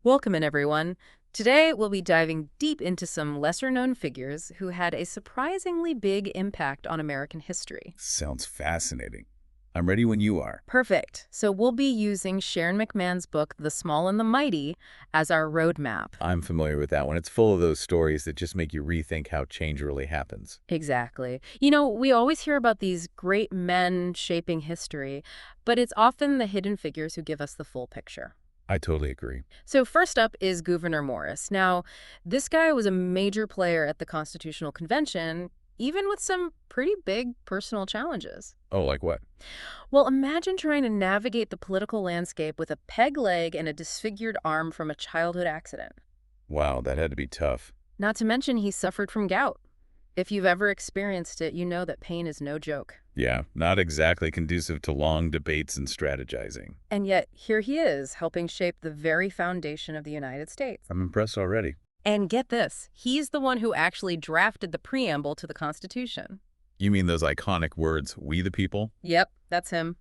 Welcome in, everyone. Today, we'll be diving deep into some lesser-known figures who had a surprisingly big impact on American history. Sounds fascinating. I'm ready when you are. Perfect. So we'll be using Sharon McMahon's book, The Small and the Mighty, as our roadmap. I'm familiar with that one. It's full of those stories that just make you rethink how change really happens. Exactly. You know, we always hear about these great men shaping history, but it's often the hidden figures who give us the full picture. I totally agree. So first up is Gouverneur Morris. Now, this guy was a major player at the Constitutional Convention, even with some pretty big personal challenges. Oh, like what? Well, imagine trying to navigate the political landscape with a peg leg and a disfigured arm from a childhood accident. Wow, that had to be tough. Not to mention he suffered from gout. If you've ever experienced it, you know that pain is no joke. Yeah, not exactly conducive to long debates and strategizing. And yet, here he is, helping shape the very foundation of the United States. I'm impressed already. And get this, he's the one who actually drafted the preamble to the Constitution. You mean those iconic words, "we the people"? Yep, that's him.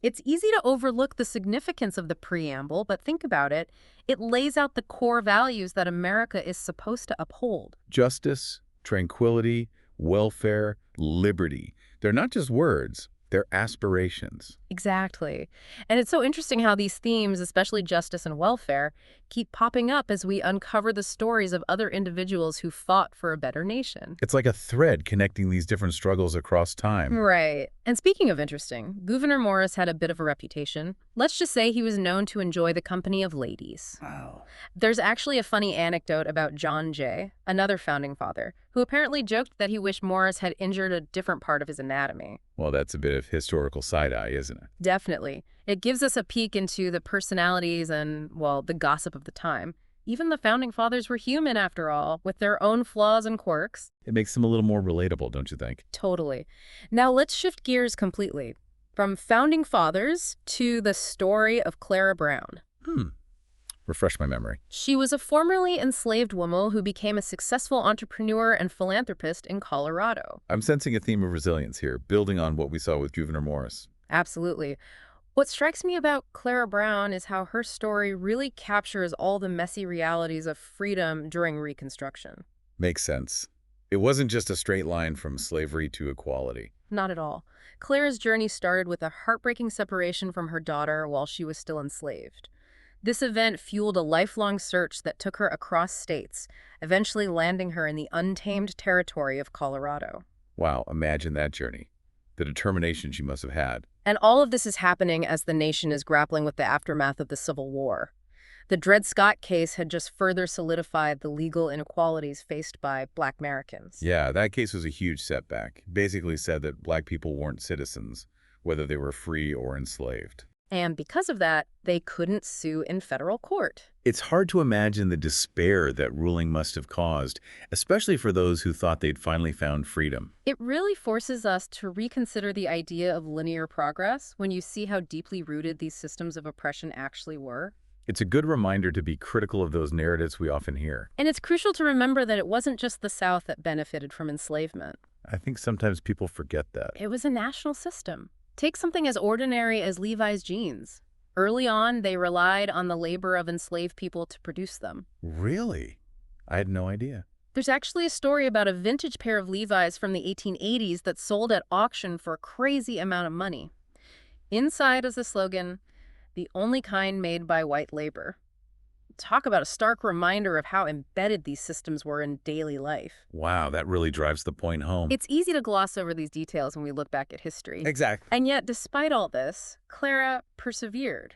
It's easy to overlook the significance of the preamble, but think about it. It lays out the core values that America is supposed to uphold. Justice, tranquility, welfare, liberty. They're not just words, they're aspirations. Exactly. And it's so interesting how these themes, especially justice and welfare, keep popping up as we uncover the stories of other individuals who fought for a better nation. It's like a thread connecting these different struggles across time. Right. And speaking of interesting, Gouverneur Morris had a bit of a reputation. Let's just say he was known to enjoy the company of ladies. Wow. There's actually a funny anecdote about John Jay, another founding father, who apparently joked that he wished Morris had injured a different part of his anatomy. Well, that's a bit of historical side-eye, isn't it? Definitely. It gives us a peek into the personalities and, well, the gossip of the time. Even the founding fathers were human, after all, with their own flaws and quirks. It makes them a little more relatable, don't you think? Totally. Now let's shift gears completely. From founding fathers to the story of Clara Brown. Refresh my memory. She was a formerly enslaved woman who became a successful entrepreneur and philanthropist in Colorado. I'm sensing a theme of resilience here, building on what we saw with Gouverneur Morris. Absolutely. What strikes me about Clara Brown is how her story really captures all the messy realities of freedom during Reconstruction. Makes sense. It wasn't just a straight line from slavery to equality. Not at all. Clara's journey started with a heartbreaking separation from her daughter while she was still enslaved. This event fueled a lifelong search that took her across states, eventually landing her in the untamed territory of Colorado. Wow, imagine that journey. The determination she must have had. And all of this is happening as the nation is grappling with the aftermath of the Civil War. The Dred Scott case had just further solidified the legal inequalities faced by Black Americans. Yeah, that case was a huge setback. Basically said that Black people weren't citizens, whether they were free or enslaved. And because of that, they couldn't sue in federal court. It's hard to imagine the despair that ruling must have caused, especially for those who thought they'd finally found freedom. It really forces us to reconsider the idea of linear progress when you see how deeply rooted these systems of oppression actually were. It's a good reminder to be critical of those narratives we often hear. And it's crucial to remember that it wasn't just the South that benefited from enslavement. I think sometimes people forget that. It was a national system. Take something as ordinary as Levi's jeans. Early on, they relied on the labor of enslaved people to produce them. Really? I had no idea. There's actually a story about a vintage pair of Levi's from the 1880s that sold at auction for a crazy amount of money. Inside is the slogan, "The only kind made by white labor." Talk about a stark reminder of how embedded these systems were in daily life. Wow, that really drives the point home. It's easy to gloss over these details when we look back at history. Exactly. And yet, despite all this, Clara persevered.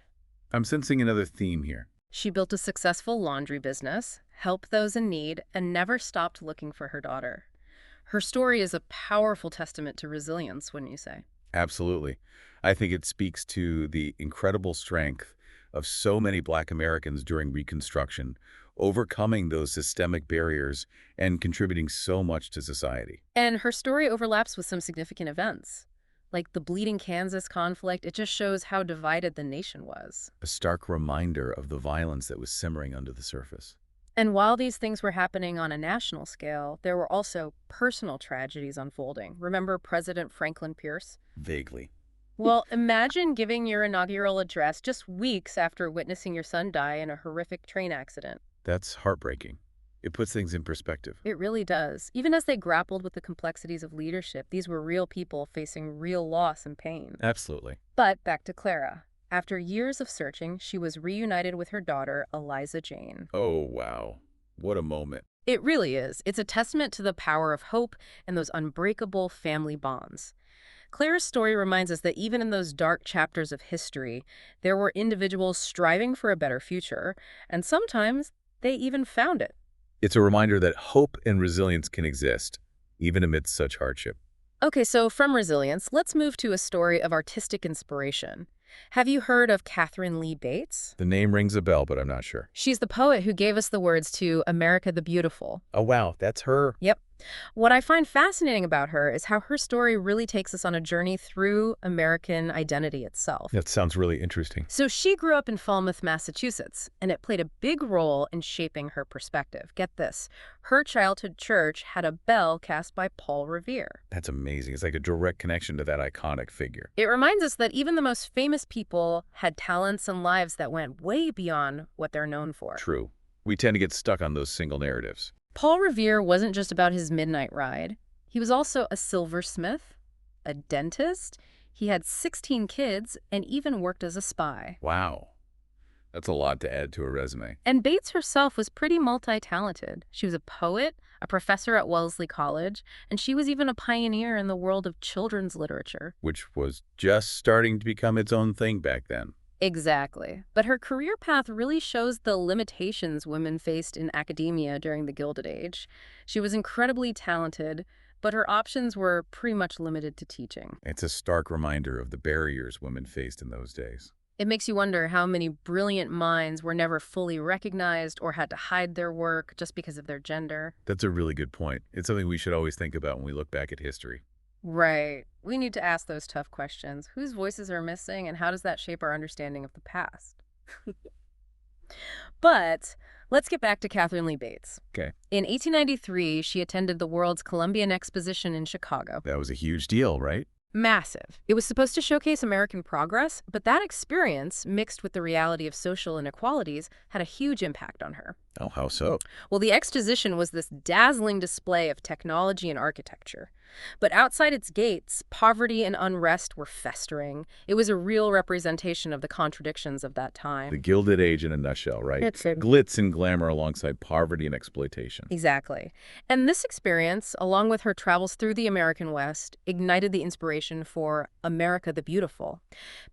I'm sensing another theme here. She built a successful laundry business, helped those in need, and never stopped looking for her daughter. Her story is a powerful testament to resilience, wouldn't you say? Absolutely. I think it speaks to the incredible strength of so many Black Americans during Reconstruction, overcoming those systemic barriers and contributing so much to society. And her story overlaps with some significant events. Like the Bleeding Kansas conflict, it just shows how divided the nation was. A stark reminder of the violence that was simmering under the surface. And while these things were happening on a national scale, there were also personal tragedies unfolding. Remember President Franklin Pierce? Vaguely. Well, imagine giving your inaugural address just weeks after witnessing your son die in a horrific train accident. That's heartbreaking. It puts things in perspective. It really does. Even as they grappled with the complexities of leadership, these were real people facing real loss and pain. Absolutely. But back to Clara. After years of searching, she was reunited with her daughter, Eliza Jane. Oh, wow. What a moment. It really is. It's a testament to the power of hope and those unbreakable family bonds. Clara's story reminds us that even in those dark chapters of history, there were individuals striving for a better future, and sometimes they even found it. It's a reminder that hope and resilience can exist, even amidst such hardship. Okay, so from resilience, let's move to a story of artistic inspiration. Have you heard of Katharine Lee Bates? The name rings a bell, but I'm not sure. She's the poet who gave us the words to America the Beautiful. Oh, wow. That's her. Yep. What I find fascinating about her is how her story really takes us on a journey through American identity itself. That sounds really interesting. So she grew up in Falmouth, Massachusetts, and it played a big role in shaping her perspective. Get this. Her childhood church had a bell cast by Paul Revere. That's amazing. It's like a direct connection to that iconic figure. It reminds us that even the most famous people had talents and lives that went way beyond what they're known for. True. We tend to get stuck on those single narratives. Paul Revere wasn't just about his midnight ride. He was also a silversmith, a dentist. He had 16 kids and even worked as a spy. Wow. That's a lot to add to a resume. And Bates herself was pretty multi-talented. She was a poet, a professor at Wellesley College, and she was even a pioneer in the world of children's literature. Which was just starting to become its own thing back then. Exactly. But her career path really shows the limitations women faced in academia during the Gilded Age. She was incredibly talented, but her options were pretty much limited to teaching. It's a stark reminder of the barriers women faced in those days. It makes you wonder how many brilliant minds were never fully recognized or had to hide their work just because of their gender. That's a really good point. It's something we should always think about when we look back at history. Right. We need to ask those tough questions. Whose voices are missing, and how does that shape our understanding of the past? But let's get back to Katharine Lee Bates. Okay. In 1893, she attended the World's Columbian Exposition in Chicago. That was a huge deal, right? Massive. It was supposed to showcase American progress, but that experience, mixed with the reality of social inequalities, had a huge impact on her. Oh, how so? Well, the exposition was this dazzling display of technology and architecture. But outside its gates, poverty and unrest were festering. It was a real representation of the contradictions of that time. The Gilded Age in a nutshell, right? It's a- Glitz and glamour alongside poverty and exploitation. Exactly. And this experience, along with her travels through the American West, ignited the inspiration for America the Beautiful.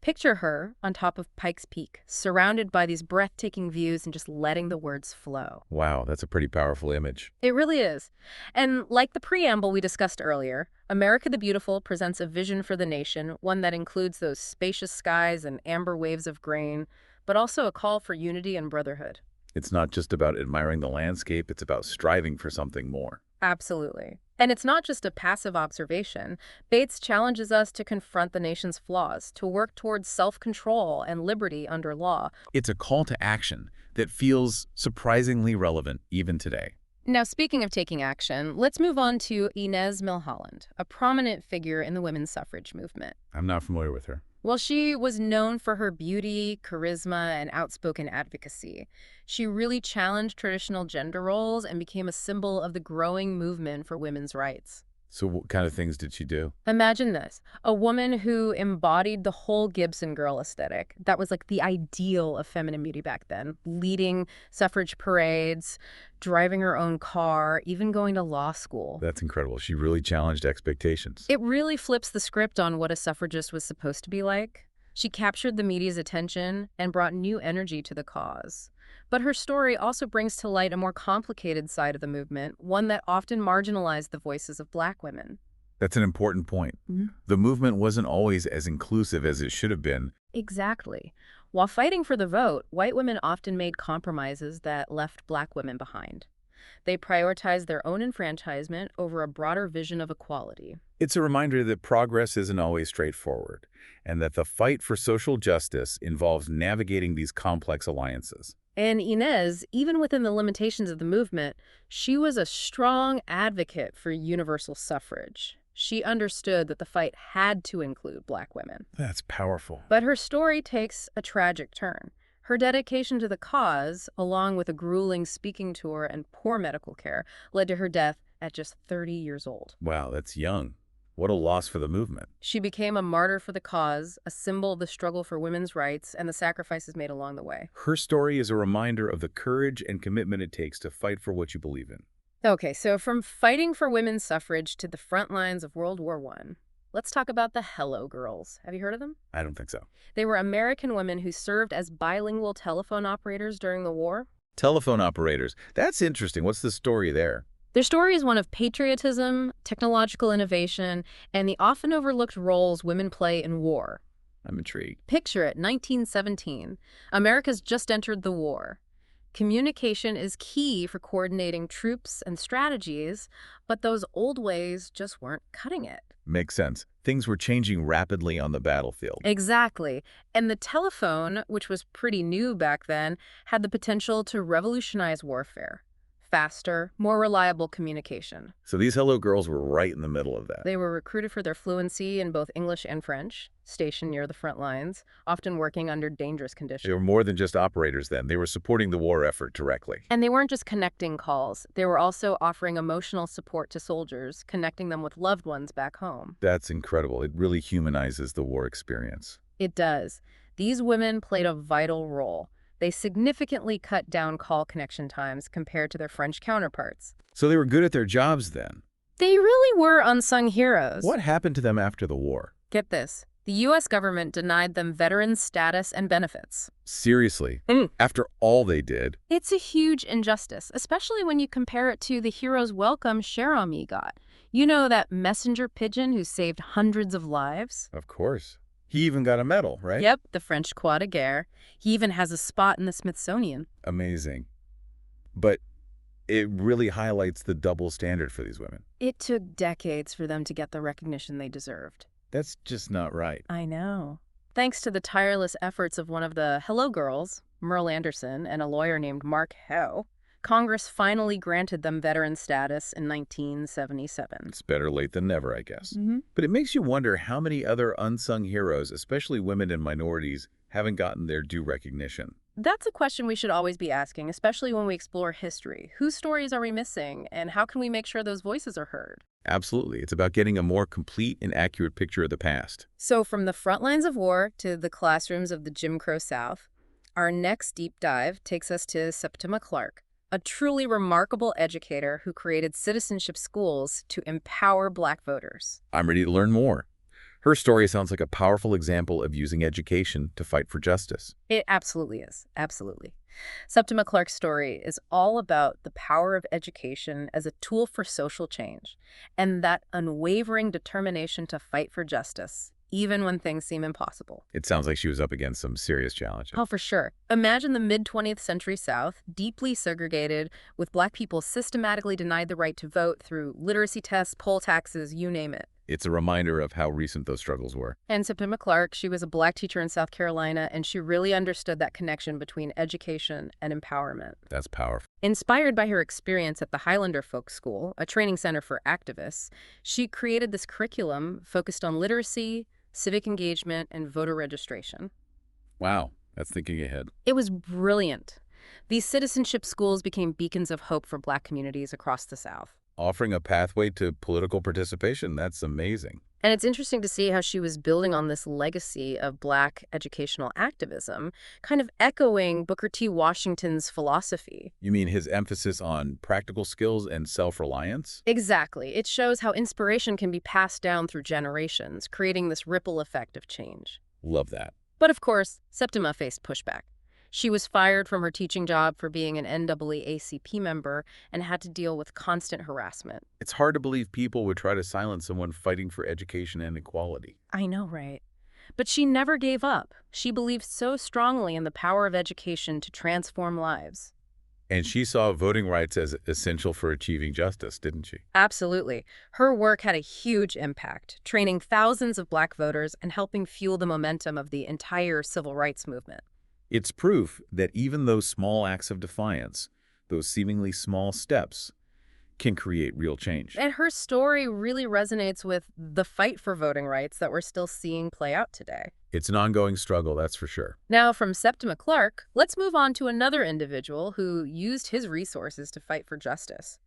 Picture her on top of Pikes Peak, surrounded by these breathtaking views and just letting the words flow. Wow, that's a pretty powerful image. It really is. And like the preamble we discussed earlier, America the Beautiful presents a vision for the nation, one that includes those spacious skies and amber waves of grain, but also a call for unity and brotherhood. It's not just about admiring the landscape, it's about striving for something more. Absolutely. And it's not just a passive observation. Bates challenges us to confront the nation's flaws, to work towards self-control and liberty under law. It's a call to action that feels surprisingly relevant even today. Now, speaking of taking action, let's move on to Inez Milholland, a prominent figure in the women's suffrage movement. I'm not familiar with her. Well, she was known for her beauty, charisma, and outspoken advocacy. She really challenged traditional gender roles and became a symbol of the growing movement for women's rights. So what kind of things did she do? Imagine this, a woman who embodied the whole Gibson girl aesthetic. That was like the ideal of feminine beauty back then, leading suffrage parades, driving her own car, even going to law school. That's incredible. She really challenged expectations. It really flips the script on what a suffragist was supposed to be like. She captured the media's attention and brought new energy to the cause. But her story also brings to light a more complicated side of the movement, one that often marginalized the voices of Black women. That's an important point. The movement wasn't always as inclusive as it should have been. Exactly. While fighting for the vote, white women often made compromises that left Black women behind. They prioritized their own enfranchisement over a broader vision of equality. It's a reminder that progress isn't always straightforward, and that the fight for social justice involves navigating these complex alliances. And Inez, even within the limitations of the movement, she was a strong advocate for universal suffrage. She understood that the fight had to include Black women. That's powerful. But her story takes a tragic turn. Her dedication to the cause, along with a grueling speaking tour and poor medical care, led to her death at just 30 years old. Wow, that's young. What a loss for the movement. She became a martyr for the cause, a symbol of the struggle for women's rights and the sacrifices made along the way. Her story is a reminder of the courage and commitment it takes to fight for what you believe in. Okay, so from fighting for women's suffrage to the front lines of World War I, let's talk about the Hello Girls. Have you heard of them? I don't think so. They were American women who served as bilingual telephone operators during the war. Telephone operators. That's interesting. What's the story there? Their story is one of patriotism, technological innovation, and the often overlooked roles women play in war. I'm intrigued. Picture it, 1917. America's just entered the war. Communication is key for coordinating troops and strategies, but those old ways just weren't cutting it. Makes sense. Things were changing rapidly on the battlefield. Exactly. And the telephone, which was pretty new back then, had the potential to revolutionize warfare. Faster, more reliable communication. So these Hello Girls were right in the middle of that. They were recruited for their fluency in both English and French, stationed near the front lines, often working under dangerous They conditions. were more than just operators then. They were supporting the war effort directly. And they weren't just connecting calls. They were also offering emotional support to soldiers, connecting them with loved ones back home. That's incredible. It really humanizes the war experience. It does. These women played a vital role. They significantly cut down call connection times compared to their French counterparts. So they were good at their jobs then. They really were unsung heroes. What happened to them after the war? Get this. The U.S. government denied them veteran status and benefits. Seriously? Mm. After all they did? It's a huge injustice, especially when you compare it to the hero's welcome Sharon got. You know, that messenger pigeon who saved hundreds of lives? Of course. He even got a medal, right? Yep, the French Croix de Guerre. He even has a spot in the Smithsonian. Amazing. But it really highlights the double standard for these women. It took decades for them to get the recognition they deserved. That's just not right. I know. Thanks to the tireless efforts of one of the Hello Girls, Merle Anderson, and a lawyer named Mark Howe, Congress finally granted them veteran status in 1977. It's better late than never, I guess. Mm-hmm. But it makes you wonder how many other unsung heroes, especially women and minorities, haven't gotten their due recognition. That's a question we should always be asking, especially when we explore history. Whose stories are we missing, and how can we make sure those voices are heard? Absolutely. It's about getting a more complete and accurate picture of the past. So from the front lines of war to the classrooms of the Jim Crow South, our next deep dive takes us to Septima Clark, a truly remarkable educator who created citizenship schools to empower Black voters. I'm ready to learn more. Her story sounds like a powerful example of using education to fight for justice. It absolutely is. Absolutely. Septima Clark's story is all about the power of education as a tool for social change and that unwavering determination to fight for justice, even when things seem impossible. It sounds like she was up against some serious challenges. Oh, for sure. Imagine the mid-20th century South, deeply segregated, with Black people systematically denied the right to vote through literacy tests, poll taxes, you name it. It's a reminder of how recent those struggles were. And Septima Clark, she was a Black teacher in South Carolina, and she really understood that connection between education and empowerment. That's powerful. Inspired by her experience at the Highlander Folk School, a training center for activists, she created this curriculum focused on literacy, civic engagement, and voter registration. Wow, that's thinking ahead. It was brilliant. These citizenship schools became beacons of hope for Black communities across the South. Offering a pathway to political participation, that's amazing. And it's interesting to see how she was building on this legacy of Black educational activism, kind of echoing Booker T. Washington's philosophy. You mean his emphasis on practical skills and self-reliance? Exactly. It shows how inspiration can be passed down through generations, creating this ripple effect of change. Love that. But of course, Septima faced pushback. She was fired from her teaching job for being an NAACP member and had to deal with constant harassment. It's hard to believe people would try to silence someone fighting for education and equality. I know, right? But she never gave up. She believed so strongly in the power of education to transform lives. And she saw voting rights as essential for achieving justice, didn't she? Absolutely. Her work had a huge impact, training thousands of Black voters and helping fuel the momentum of the entire civil rights movement. It's proof that even those small acts of defiance, those seemingly small steps, can create real change. And her story really resonates with the fight for voting rights that we're still seeing play out today. It's an ongoing struggle, that's for sure. Now, from Septima Clark, let's move on to another individual who used his resources to fight for justice.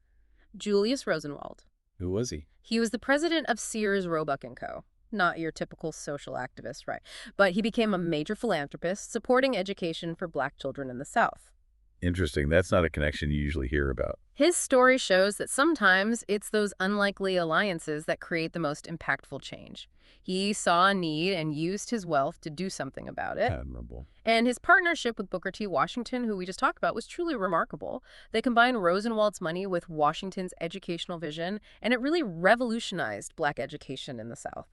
Julius Rosenwald. Who was he? He was the president of Sears, Roebuck & Co. Not your typical social activist, right? But he became a major philanthropist supporting education for Black children in the South. Interesting. That's not a connection you usually hear about. His story shows that sometimes it's those unlikely alliances that create the most impactful change. He saw a need and used his wealth to do something about it. Admirable. And his partnership with Booker T. Washington, who we just talked about, was truly remarkable. They combined Rosenwald's money with Washington's educational vision, and it really revolutionized Black education in the South.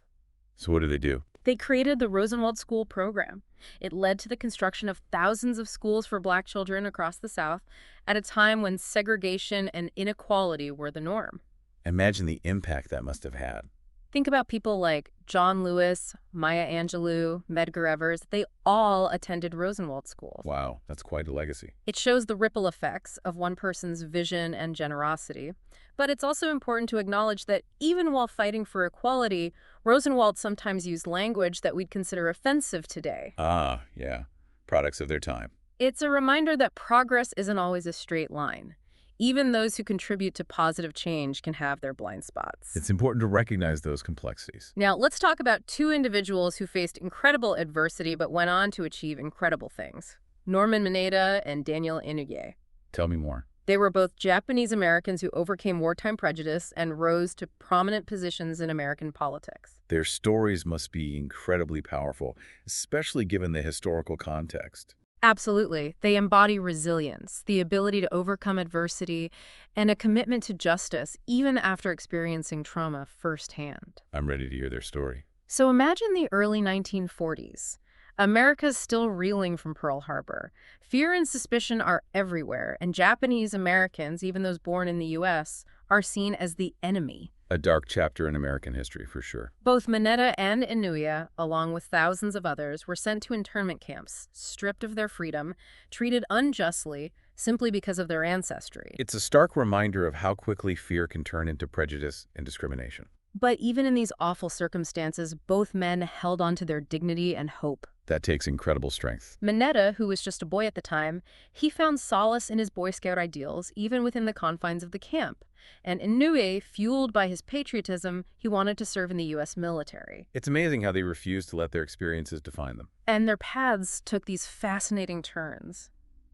So what did they do? They created the Rosenwald School Program. It led to the construction of thousands of schools for Black children across the South at a time when segregation and inequality were the norm. Imagine the impact that must have had. Think about people like John Lewis, Maya Angelou, Medgar Evers. They all attended Rosenwald schools. Wow, that's quite a legacy. It shows the ripple effects of one person's vision and generosity. But it's also important to acknowledge that even while fighting for equality, Rosenwald sometimes used language that we'd consider offensive today. Ah, yeah. Products of their time. It's a reminder that progress isn't always a straight line. Even those who contribute to positive change can have their blind spots. It's important to recognize those complexities. Now, let's talk about two individuals who faced incredible adversity but went on to achieve incredible things. Norman Mineta and Daniel Inouye. Tell me more. They were both Japanese Americans who overcame wartime prejudice and rose to prominent positions in American politics. Their stories must be incredibly powerful, especially given the historical context. Absolutely. They embody resilience, the ability to overcome adversity, and a commitment to justice even after experiencing trauma firsthand. I'm ready to hear their story. So imagine the early 1940s. America's still reeling from Pearl Harbor. Fear and suspicion are everywhere, and Japanese Americans, even those born in the U.S., are seen as the enemy. A dark chapter in American history, for sure. Both Mineta and Inouye, along with thousands of others, were sent to internment camps, stripped of their freedom, treated unjustly, simply because of their ancestry. It's a stark reminder of how quickly fear can turn into prejudice and discrimination. But even in these awful circumstances, both men held on to their dignity and hope. That takes incredible strength. Mineta, who was just a boy at the time, he found solace in his Boy Scout ideals, even within the confines of the camp. And Inouye, fueled by his patriotism, he wanted to serve in the U.S. military. It's amazing how they refused to let their experiences define them. And their paths took these fascinating turns.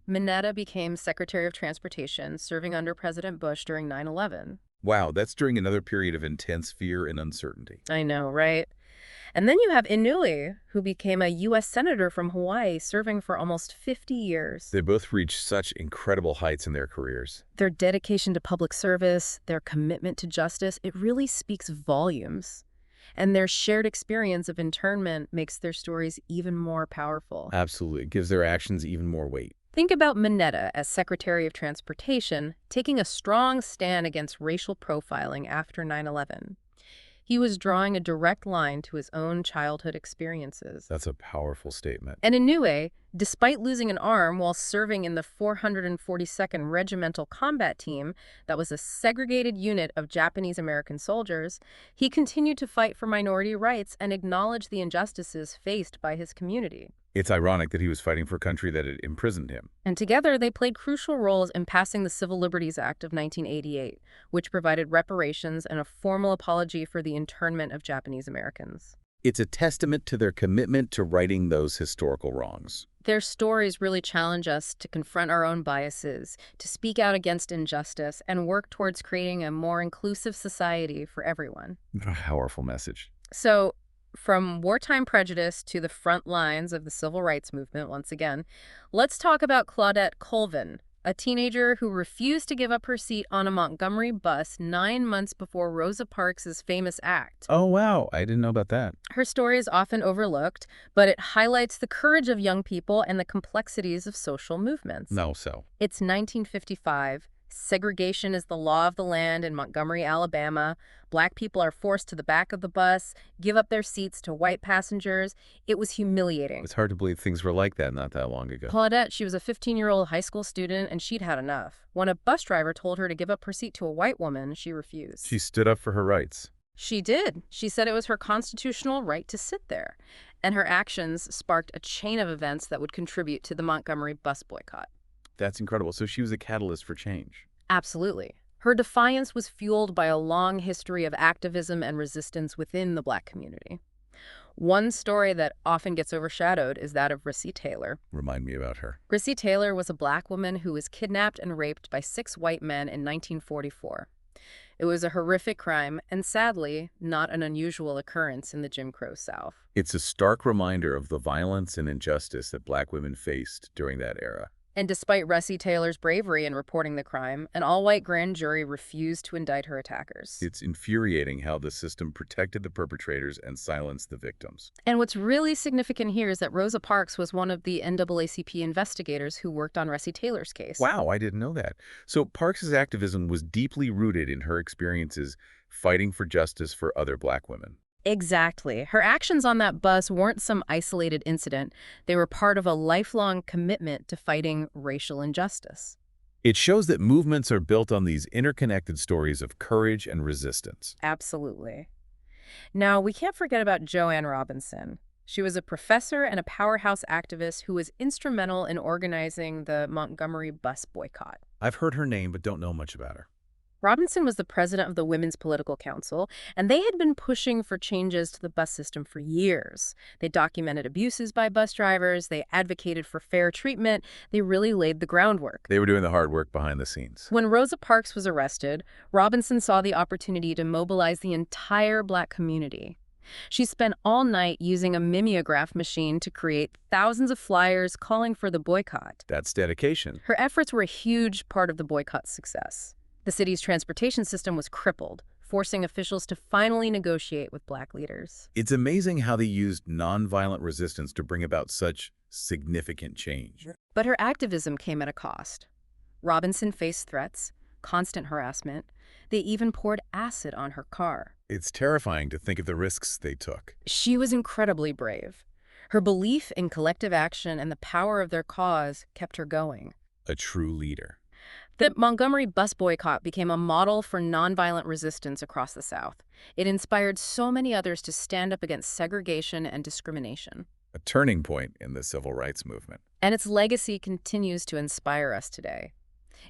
Mineta became Secretary of Transportation, serving under President Bush during 9/11. Wow, that's during another period of intense fear and uncertainty. I know, right? And then you have Inouye, who became a U.S. Senator from Hawaii, serving for almost 50 years. They both reached such incredible heights in their careers. Their dedication to public service, their commitment to justice, it really speaks volumes. And their shared experience of internment makes their stories even more powerful. Absolutely. It gives their actions even more weight. Think about Mineta as Secretary of Transportation, taking a strong stand against racial profiling after 9/11. He was drawing a direct line to his own childhood experiences. That's a powerful statement. And Inouye, despite losing an arm while serving in the 442nd Regimental Combat Team, that was a segregated unit of Japanese American soldiers, he continued to fight for minority rights and acknowledge the injustices faced by his community. It's ironic that he was fighting for a country that had imprisoned him. And together, they played crucial roles in passing the Civil Liberties Act of 1988, which provided reparations and a formal apology for the internment of Japanese Americans. It's a testament to their commitment to righting those historical wrongs. Their stories really challenge us to confront our own biases, to speak out against injustice, and work towards creating a more inclusive society for everyone. What a powerful message. So, from wartime prejudice to the front lines of the civil rights movement, once again, let's talk about Claudette Colvin, a teenager who refused to give up her seat on a Montgomery bus 9 months before Rosa Parks' famous act. Oh, wow. I didn't know about that. Her story is often overlooked, but it highlights the courage of young people and the complexities of social movements. No, so. It's 1955. Segregation is the law of the land in Montgomery, Alabama. Black people are forced to the back of the bus, give up their seats to white passengers. It was humiliating. It's hard to believe things were like that not that long ago. Claudette, she was a 15-year-old high school student, and she'd had enough. When a bus driver told her to give up her seat to a white woman, she refused. She stood up for her rights. She did. She said it was her constitutional right to sit there. And her actions sparked a chain of events that would contribute to the Montgomery bus boycott. That's incredible. So she was a catalyst for change. Absolutely. Her defiance was fueled by a long history of activism and resistance within the Black community. One story that often gets overshadowed is that of Rissy Taylor. Remind me about her. Rissy Taylor was a Black woman who was kidnapped and raped by 6 white men in 1944. It was a horrific crime and, sadly, not an unusual occurrence in the Jim Crow South. It's a stark reminder of the violence and injustice that Black women faced during that era. And despite Rissy Taylor's bravery in reporting the crime, an all-white grand jury refused to indict her attackers. It's infuriating how the system protected the perpetrators and silenced the victims. And what's really significant here is that Rosa Parks was one of the NAACP investigators who worked on Rissy Taylor's case. Wow, I didn't know that. So Parks's activism was deeply rooted in her experiences fighting for justice for other Black women. Exactly. Her actions on that bus weren't some isolated incident. They were part of a lifelong commitment to fighting racial injustice. It shows that movements are built on these interconnected stories of courage and resistance. Absolutely. Now, we can't forget about Joanne Robinson. She was a professor and a powerhouse activist who was instrumental in organizing the Montgomery bus boycott. I've heard her name but don't know much about her. Robinson was the president of the Women's Political Council, and they had been pushing for changes to the bus system for years. They documented abuses by bus drivers, they advocated for fair treatment, they really laid the groundwork. They were doing the hard work behind the scenes. When Rosa Parks was arrested, Robinson saw the opportunity to mobilize the entire Black community. She spent all night using a mimeograph machine to create thousands of flyers calling for the boycott. That's dedication. Her efforts were a huge part of the boycott's success. The city's transportation system was crippled, forcing officials to finally negotiate with Black leaders. It's amazing how they used nonviolent resistance to bring about such significant change. But her activism came at a cost. Robinson faced threats, constant harassment. They even poured acid on her car. It's terrifying to think of the risks they took. She was incredibly brave. Her belief in collective action and the power of their cause kept her going. A true leader. The Montgomery bus boycott became a model for nonviolent resistance across the South. It inspired so many others to stand up against segregation and discrimination. A turning point in the civil rights movement. And its legacy continues to inspire us today.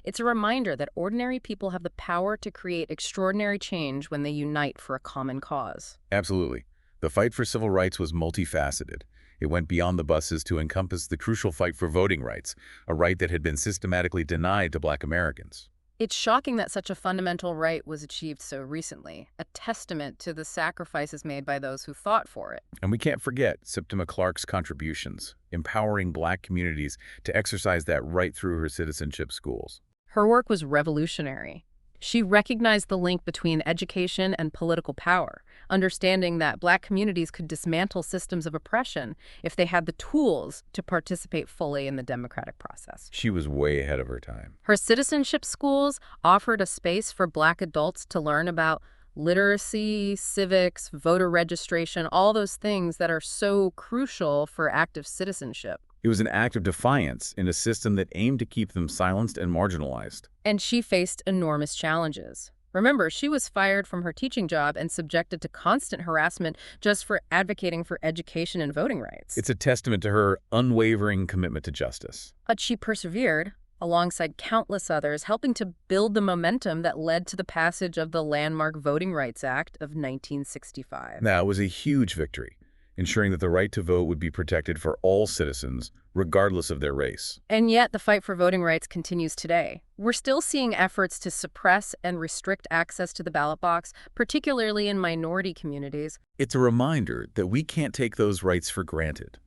It's a reminder that ordinary people have the power to create extraordinary change when they unite for a common cause. Absolutely. The fight for civil rights was multifaceted. It went beyond the buses to encompass the crucial fight for voting rights, a right that had been systematically denied to Black Americans. It's shocking that such a fundamental right was achieved so recently, a testament to the sacrifices made by those who fought for it. And we can't forget Septima Clark's contributions, empowering Black communities to exercise that right through her citizenship schools. Her work was revolutionary. She recognized the link between education and political power, understanding that Black communities could dismantle systems of oppression if they had the tools to participate fully in the democratic process. She was way ahead of her time. Her citizenship schools offered a space for Black adults to learn about literacy, civics, voter registration, all those things that are so crucial for active citizenship. It was an act of defiance in a system that aimed to keep them silenced and marginalized. And she faced enormous challenges. Remember, she was fired from her teaching job and subjected to constant harassment just for advocating for education and voting rights. It's a testament to her unwavering commitment to justice. But she persevered, alongside countless others, helping to build the momentum that led to the passage of the landmark Voting Rights Act of 1965. That was a huge victory, ensuring that the right to vote would be protected for all citizens, regardless of their race. And yet, the fight for voting rights continues today. We're still seeing efforts to suppress and restrict access to the ballot box, particularly in minority communities. It's a reminder that we can't take those rights for granted.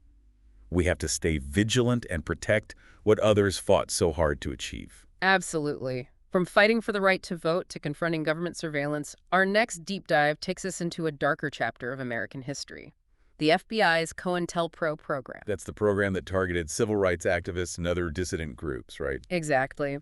We have to stay vigilant and protect what others fought so hard to achieve. Absolutely. From fighting for the right to vote to confronting government surveillance, our next deep dive takes us into a darker chapter of American history. The FBI's COINTELPRO program. That's the program that targeted civil rights activists and other dissident groups, right? Exactly.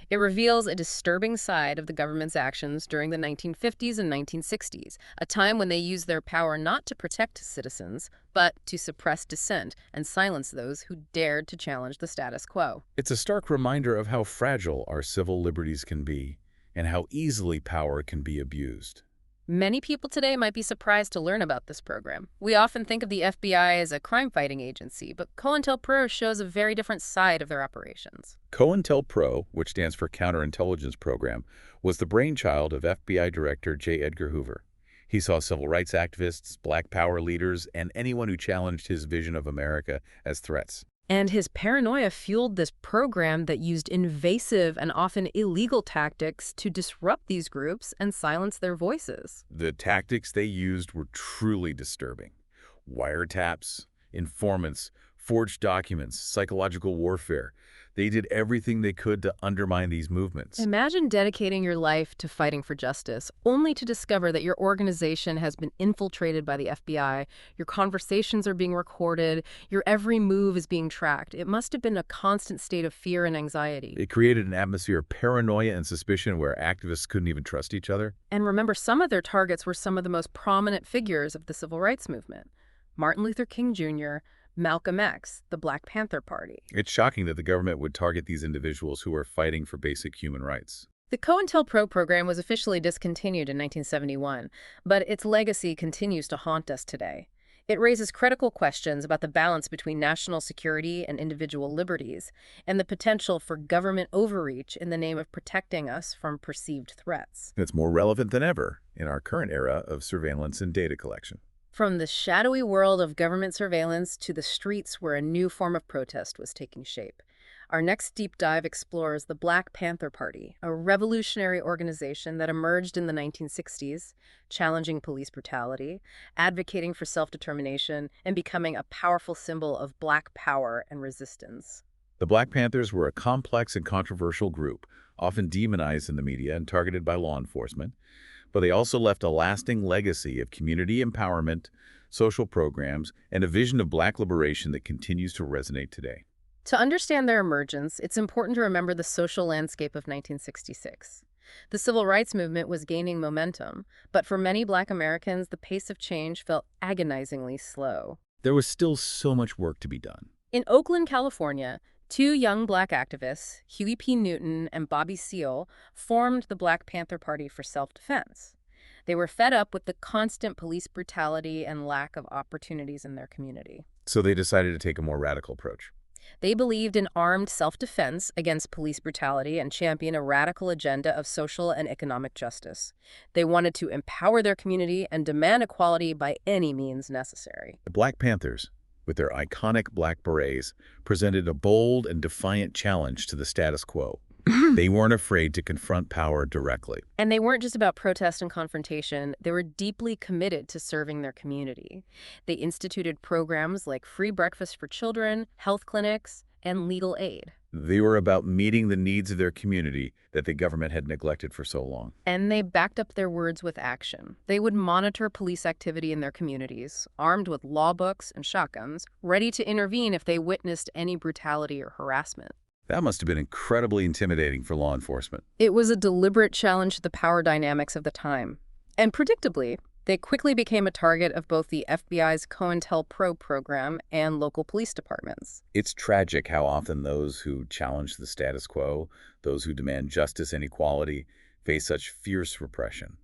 It reveals a disturbing side of the government's actions during the 1950s and 1960s, a time when they used their power not to protect citizens, but to suppress dissent and silence those who dared to challenge the status quo. It's a stark reminder of how fragile our civil liberties can be and how easily power can be abused. Many people today might be surprised to learn about this program. We often think of the FBI as a crime-fighting agency, but COINTELPRO shows a very different side of their operations. COINTELPRO, which stands for Counterintelligence Program, was the brainchild of FBI Director J. Edgar Hoover. He saw civil rights activists, black power leaders, and anyone who challenged his vision of America as threats. And his paranoia fueled this program that used invasive and often illegal tactics to disrupt these groups and silence their voices. The tactics they used were truly disturbing. Wiretaps, informants, forged documents, psychological warfare. They did everything they could to undermine these movements. Imagine dedicating your life to fighting for justice, only to discover that your organization has been infiltrated by the FBI, your conversations are being recorded, your every move is being tracked. It must have been a constant state of fear and anxiety. It created an atmosphere of paranoia and suspicion where activists couldn't even trust each other. And remember, some of their targets were some of the most prominent figures of the civil rights movement. Martin Luther King Jr., Malcolm X, the Black Panther Party. It's shocking that the government would target these individuals who are fighting for basic human rights. The COINTELPRO program was officially discontinued in 1971, but its legacy continues to haunt us today. It raises critical questions about the balance between national security and individual liberties, and the potential for government overreach in the name of protecting us from perceived threats. It's more relevant than ever in our current era of surveillance and data collection. From the shadowy world of government surveillance to the streets where a new form of protest was taking shape. Our next deep dive explores the Black Panther Party, a revolutionary organization that emerged in the 1960s, challenging police brutality, advocating for self-determination, and becoming a powerful symbol of Black power and resistance. The Black Panthers were a complex and controversial group, often demonized in the media and targeted by law enforcement. But they also left a lasting legacy of community empowerment, social programs, and a vision of Black liberation that continues to resonate today. To understand their emergence, it's important to remember the social landscape of 1966. The civil rights movement was gaining momentum, but for many Black Americans, the pace of change felt agonizingly slow. There was still so much work to be done. In Oakland, California, two young Black activists, Huey P. Newton and Bobby Seale, formed the Black Panther Party for self-defense. They were fed up with the constant police brutality and lack of opportunities in their community. So they decided to take a more radical approach. They believed in armed self-defense against police brutality and championed a radical agenda of social and economic justice. They wanted to empower their community and demand equality by any means necessary. The Black Panthers, with their iconic black berets, presented a bold and defiant challenge to the status quo. They weren't afraid to confront power directly. And they weren't just about protest and confrontation. They were deeply committed to serving their community. They instituted programs like free breakfast for children, health clinics, and legal aid. They were about meeting the needs of their community that the government had neglected for so long. And they backed up their words with action. They would monitor police activity in their communities, armed with law books and shotguns, ready to intervene if they witnessed any brutality or harassment. That must have been incredibly intimidating for law enforcement. It was a deliberate challenge to the power dynamics of the time. And predictably, they quickly became a target of both the FBI's COINTELPRO program and local police departments. It's tragic how often those who challenge the status quo, those who demand justice and equality, face such fierce repression.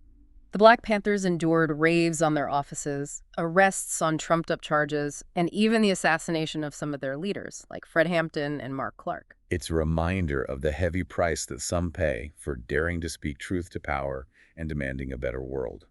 The Black Panthers endured raids on their offices, arrests on trumped-up charges, and even the assassination of some of their leaders, like Fred Hampton and Mark Clark. It's a reminder of the heavy price that some pay for daring to speak truth to power and demanding a better world.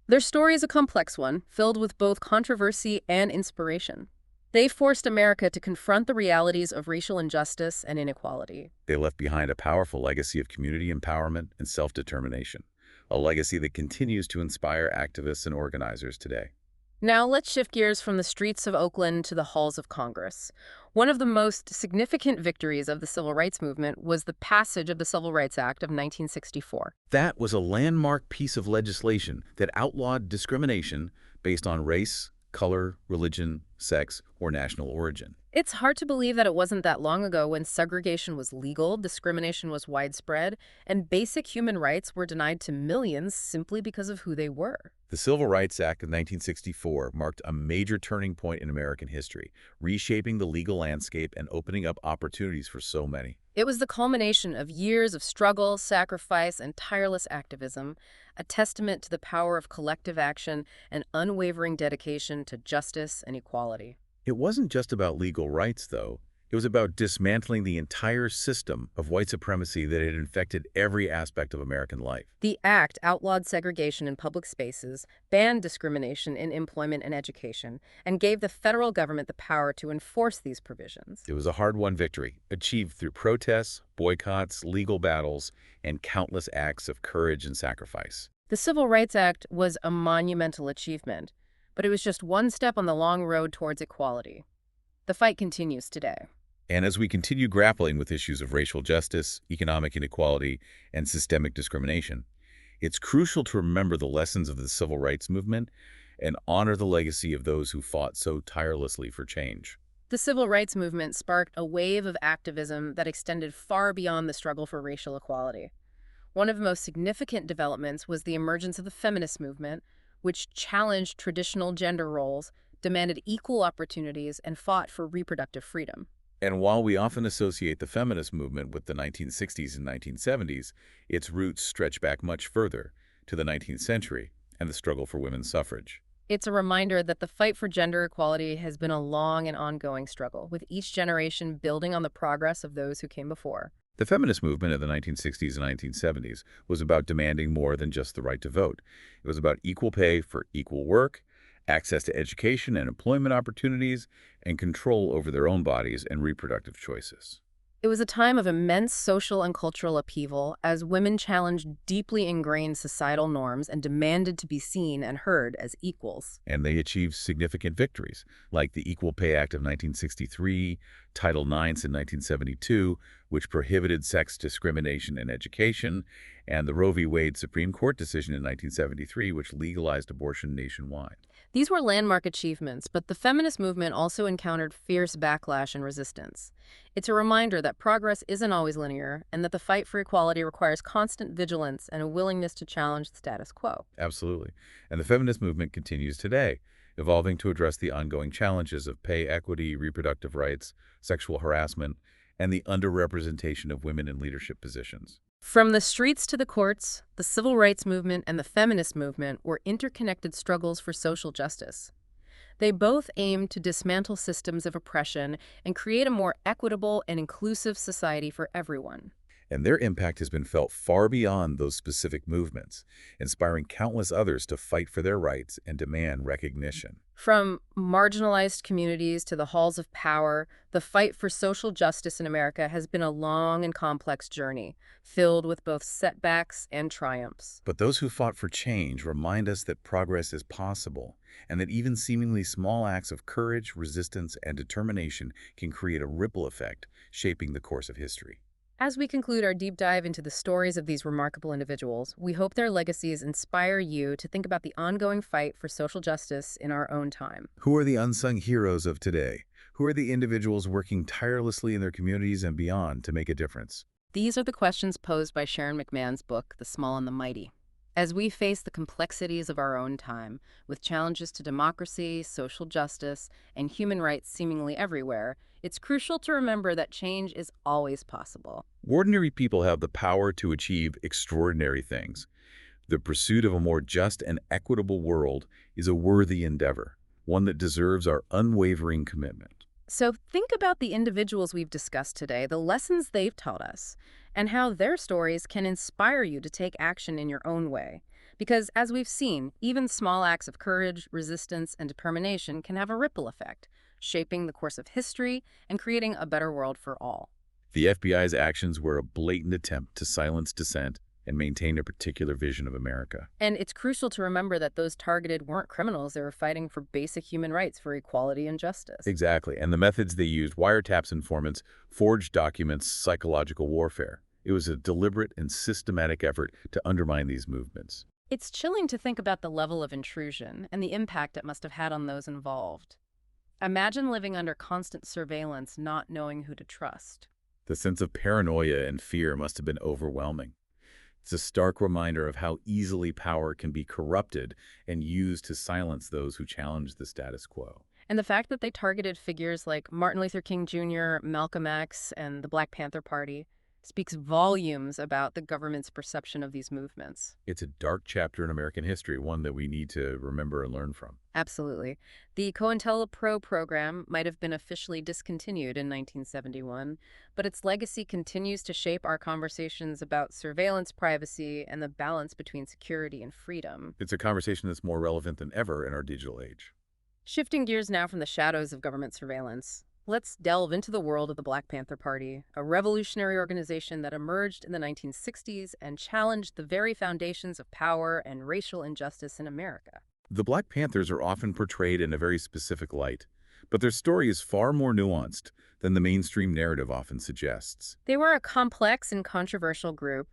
Their story is a complex one, filled with both controversy and inspiration. They forced America to confront the realities of racial injustice and inequality. They left behind a powerful legacy of community empowerment and self-determination, a legacy that continues to inspire activists and organizers today. Now let's shift gears from the streets of Oakland to the halls of Congress. One of the most significant victories of the civil rights movement was the passage of the Civil Rights Act of 1964. That was a landmark piece of legislation that outlawed discrimination based on race, color, religion, sex, or national origin. It's hard to believe that it wasn't that long ago when segregation was legal, discrimination was widespread, and basic human rights were denied to millions simply because of who they were. The Civil Rights Act of 1964 marked a major turning point in American history, reshaping the legal landscape and opening up opportunities for so many. It was the culmination of years of struggle, sacrifice, and tireless activism, a testament to the power of collective action and unwavering dedication to justice and equality. It wasn't just about legal rights, though. It was about dismantling the entire system of white supremacy that had infected every aspect of American life. The act outlawed segregation in public spaces, banned discrimination in employment and education, and gave the federal government the power to enforce these provisions. It was a hard-won victory, achieved through protests, boycotts, legal battles, and countless acts of courage and sacrifice. The Civil Rights Act was a monumental achievement, but it was just one step on the long road towards equality. The fight continues today. And as we continue grappling with issues of racial justice, economic inequality, and systemic discrimination, it's crucial to remember the lessons of the civil rights movement and honor the legacy of those who fought so tirelessly for change. The civil rights movement sparked a wave of activism that extended far beyond the struggle for racial equality. One of the most significant developments was the emergence of the feminist movement, which challenged traditional gender roles, demanded equal opportunities, and fought for reproductive freedom. And while we often associate the feminist movement with the 1960s and 1970s, its roots stretch back much further, to the 19th century and the struggle for women's suffrage. It's a reminder that the fight for gender equality has been a long and ongoing struggle, with each generation building on the progress of those who came before. The feminist movement of the 1960s and 1970s was about demanding more than just the right to vote. It was about equal pay for equal work, access to education and employment opportunities, and control over their own bodies and reproductive choices. It was a time of immense social and cultural upheaval as women challenged deeply ingrained societal norms and demanded to be seen and heard as equals. And they achieved significant victories, like the Equal Pay Act of 1963, Title IX in 1972, which prohibited sex discrimination in education, and the Roe v. Wade Supreme Court decision in 1973, which legalized abortion nationwide. These were landmark achievements, but the feminist movement also encountered fierce backlash and resistance. It's a reminder that progress isn't always linear, and that the fight for equality requires constant vigilance and a willingness to challenge the status quo. Absolutely. And the feminist movement continues today, evolving to address the ongoing challenges of pay equity, reproductive rights, sexual harassment, and the underrepresentation of women in leadership positions. From the streets to the courts, the civil rights movement and the feminist movement were interconnected struggles for social justice. They both aimed to dismantle systems of oppression and create a more equitable and inclusive society for everyone. And their impact has been felt far beyond those specific movements, inspiring countless others to fight for their rights and demand recognition. From marginalized communities to the halls of power, the fight for social justice in America has been a long and complex journey, filled with both setbacks and triumphs. But those who fought for change remind us that progress is possible, and that even seemingly small acts of courage, resistance, and determination can create a ripple effect, shaping the course of history. As we conclude our deep dive into the stories of these remarkable individuals, we hope their legacies inspire you to think about the ongoing fight for social justice in our own time. Who are the unsung heroes of today? Who are the individuals working tirelessly in their communities and beyond to make a difference? These are the questions posed by Sharon McMahon's book, The Small and the Mighty. As we face the complexities of our own time, with challenges to democracy, social justice, and human rights seemingly everywhere, it's crucial to remember that change is always possible. Ordinary people have the power to achieve extraordinary things. The pursuit of a more just and equitable world is a worthy endeavor, one that deserves our unwavering commitment. So think about the individuals we've discussed today, the lessons they've taught us, and how their stories can inspire you to take action in your own way. Because, as we've seen, even small acts of courage, resistance, and determination can have a ripple effect, shaping the course of history and creating a better world for all. The FBI's actions were a blatant attempt to silence dissent and maintain a particular vision of America. And it's crucial to remember that those targeted weren't criminals. They were fighting for basic human rights, for equality and justice. Exactly. And the methods they used: wiretaps, informants, forged documents, psychological warfare. It was a deliberate and systematic effort to undermine these movements. It's chilling to think about the level of intrusion and the impact it must have had on those involved. Imagine living under constant surveillance, not knowing who to trust. The sense of paranoia and fear must have been overwhelming. It's a stark reminder of how easily power can be corrupted and used to silence those who challenge the status quo. And the fact that they targeted figures like Martin Luther King Jr., Malcolm X, and the Black Panther Party speaks volumes about the government's perception of these movements. It's a dark chapter in American history, one that we need to remember and learn from. Absolutely. The COINTELPRO program might have been officially discontinued in 1971, but its legacy continues to shape our conversations about surveillance, privacy, and the balance between security and freedom. It's a conversation that's more relevant than ever in our digital age. Shifting gears now from the shadows of government surveillance, let's delve into the world of the Black Panther Party, a revolutionary organization that emerged in the 1960s and challenged the very foundations of power and racial injustice in America. The Black Panthers are often portrayed in a very specific light, but their story is far more nuanced than the mainstream narrative often suggests. They were a complex and controversial group,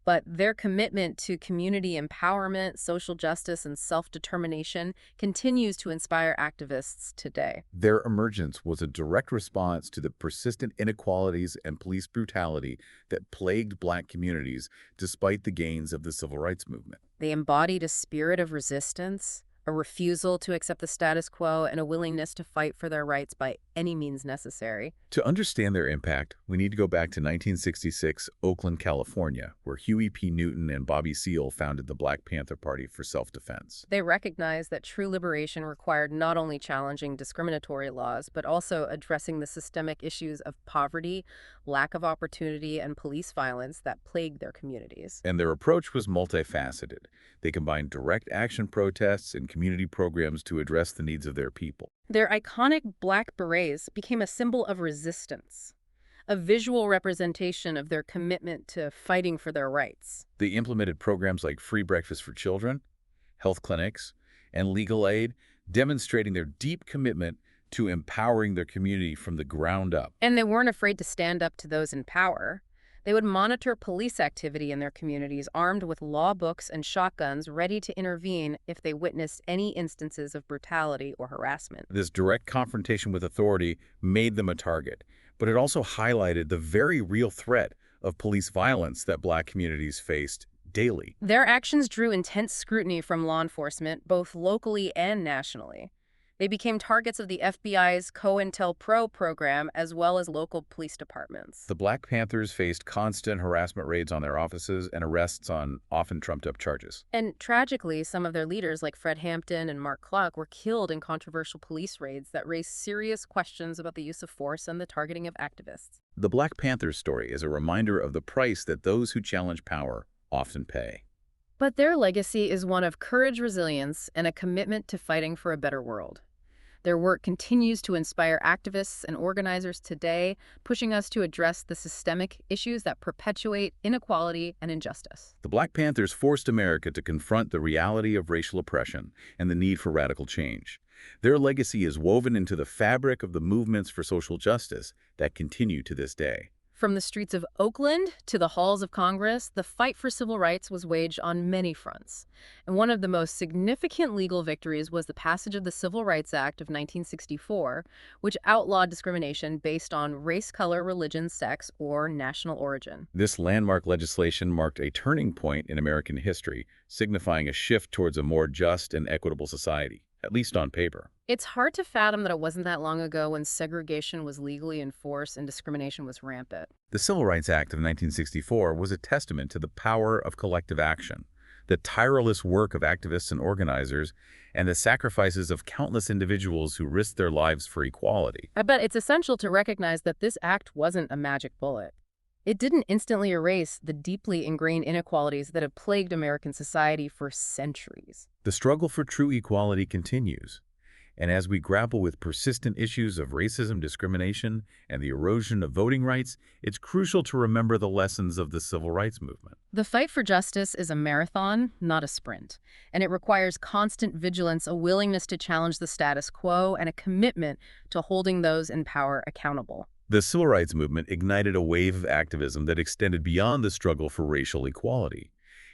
but their commitment to community empowerment, social justice, and self-determination continues to inspire activists today. Their emergence was a direct response to the persistent inequalities and police brutality that plagued Black communities despite the gains of the civil rights movement. They embodied a spirit of resistance, a refusal to accept the status quo, and a willingness to fight for their rights by any means necessary. To understand their impact, we need to go back to 1966, Oakland, California, where Huey P. Newton and Bobby Seale founded the Black Panther Party for self-defense. They recognized that true liberation required not only challenging discriminatory laws, but also addressing the systemic issues of poverty, lack of opportunity, and police violence that plagued their communities. And their approach was multifaceted. They combined direct action protests and community programs to address the needs of their people. Their iconic black berets became a symbol of resistance, a visual representation of their commitment to fighting for their rights. They implemented programs like free breakfast for children, health clinics, and legal aid, demonstrating their deep commitment to empowering their community from the ground up. And they weren't afraid to stand up to those in power. They would monitor police activity in their communities, armed with law books and shotguns, ready to intervene if they witnessed any instances of brutality or harassment. This direct confrontation with authority made them a target, but it also highlighted the very real threat of police violence that Black communities faced daily. Their actions drew intense scrutiny from law enforcement, both locally and nationally. They became targets of the FBI's COINTELPRO program as well as local police departments. The Black Panthers faced constant harassment raids on their offices and arrests on often trumped-up charges. And tragically, some of their leaders, like Fred Hampton and Mark Clark, were killed in controversial police raids that raised serious questions about the use of force and the targeting of activists. The Black Panthers story is a reminder of the price that those who challenge power often pay. But their legacy is one of courage, resilience, and a commitment to fighting for a better world. Their work continues to inspire activists and organizers today, pushing us to address the systemic issues that perpetuate inequality and injustice. The Black Panthers forced America to confront the reality of racial oppression and the need for radical change. Their legacy is woven into the fabric of the movements for social justice that continue to this day. From the streets of Oakland to the halls of Congress, the fight for civil rights was waged on many fronts. And one of the most significant legal victories was the passage of the Civil Rights Act of 1964, which outlawed discrimination based on race, color, religion, sex, or national origin. This landmark legislation marked a turning point in American history, signifying a shift towards a more just and equitable society, at least on paper. It's hard to fathom that it wasn't that long ago when segregation was legally enforced and discrimination was rampant. The Civil Rights Act of 1964 was a testament to the power of collective action, the tireless work of activists and organizers, and the sacrifices of countless individuals who risked their lives for equality. I bet it's essential to recognize that this act wasn't a magic bullet. It didn't instantly erase the deeply ingrained inequalities that have plagued American society for centuries. The struggle for true equality continues. And as we grapple with persistent issues of racism, discrimination, and the erosion of voting rights, it's crucial to remember the lessons of the civil rights movement. The fight for justice is a marathon, not a sprint, and it requires constant vigilance, a willingness to challenge the status quo, and a commitment to holding those in power accountable. The civil rights movement ignited a wave of activism that extended beyond the struggle for racial equality.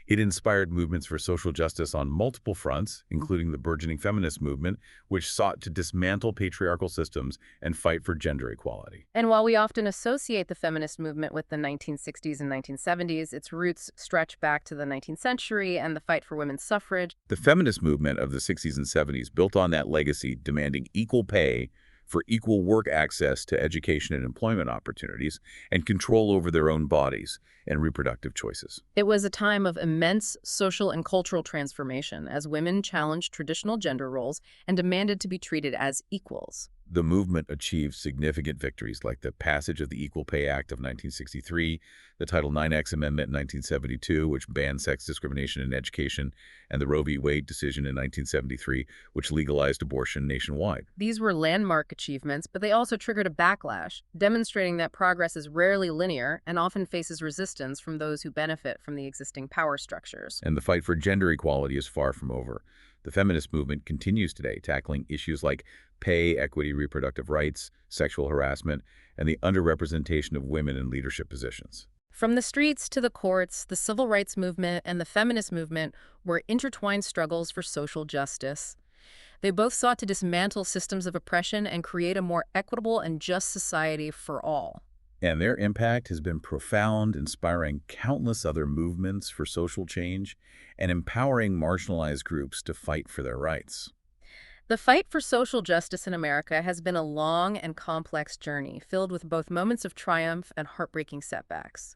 It inspired movements for social justice on multiple fronts, including the burgeoning feminist movement, which sought to dismantle patriarchal systems and fight for gender equality. And while we often associate the feminist movement with the 1960s and 1970s, its roots stretch back to the 19th century and the fight for women's suffrage. The feminist movement of the 60s and 70s built on that legacy, demanding equal pay for equal work access to education and employment opportunities, and control over their own bodies and reproductive choices. It was a time of immense social and cultural transformation as women challenged traditional gender roles and demanded to be treated as equals. The movement achieved significant victories like the passage of the Equal Pay Act of 1963, the Title IX Amendment in 1972, which banned sex discrimination in education, and the Roe v. Wade decision in 1973, which legalized abortion nationwide. These were landmark achievements, but they also triggered a backlash, demonstrating that progress is rarely linear and often faces resistance from those who benefit from the existing power structures. And the fight for gender equality is far from over. The feminist movement continues today, tackling issues like pay, equity, reproductive rights, sexual harassment, and the underrepresentation of women in leadership positions. From the streets to the courts, the civil rights movement and the feminist movement were intertwined struggles for social justice. They both sought to dismantle systems of oppression and create a more equitable and just society for all. And their impact has been profound, inspiring countless other movements for social change and empowering marginalized groups to fight for their rights. The fight for social justice in America has been a long and complex journey, filled with both moments of triumph and heartbreaking setbacks.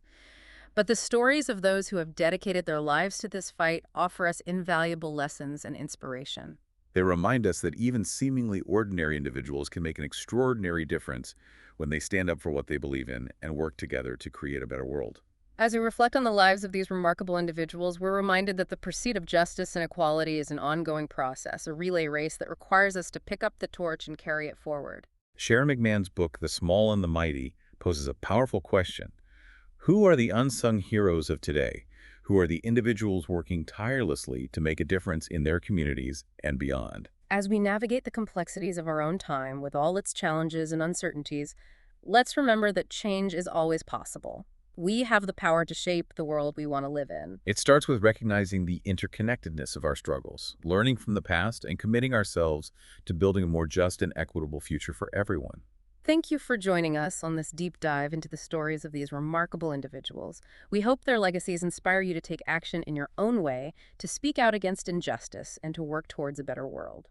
But the stories of those who have dedicated their lives to this fight offer us invaluable lessons and inspiration. They remind us that even seemingly ordinary individuals can make an extraordinary difference when they stand up for what they believe in and work together to create a better world. As we reflect on the lives of these remarkable individuals, we're reminded that the pursuit of justice and equality is an ongoing process, a relay race that requires us to pick up the torch and carry it forward. Sharon McMahon's book, The Small and the Mighty, poses a powerful question. Who are the unsung heroes of today? Who are the individuals working tirelessly to make a difference in their communities and beyond? As we navigate the complexities of our own time with all its challenges and uncertainties, let's remember that change is always possible. We have the power to shape the world we want to live in. It starts with recognizing the interconnectedness of our struggles, learning from the past, and committing ourselves to building a more just and equitable future for everyone. Thank you for joining us on this deep dive into the stories of these remarkable individuals. We hope their legacies inspire you to take action in your own way, to speak out against injustice, and to work towards a better world.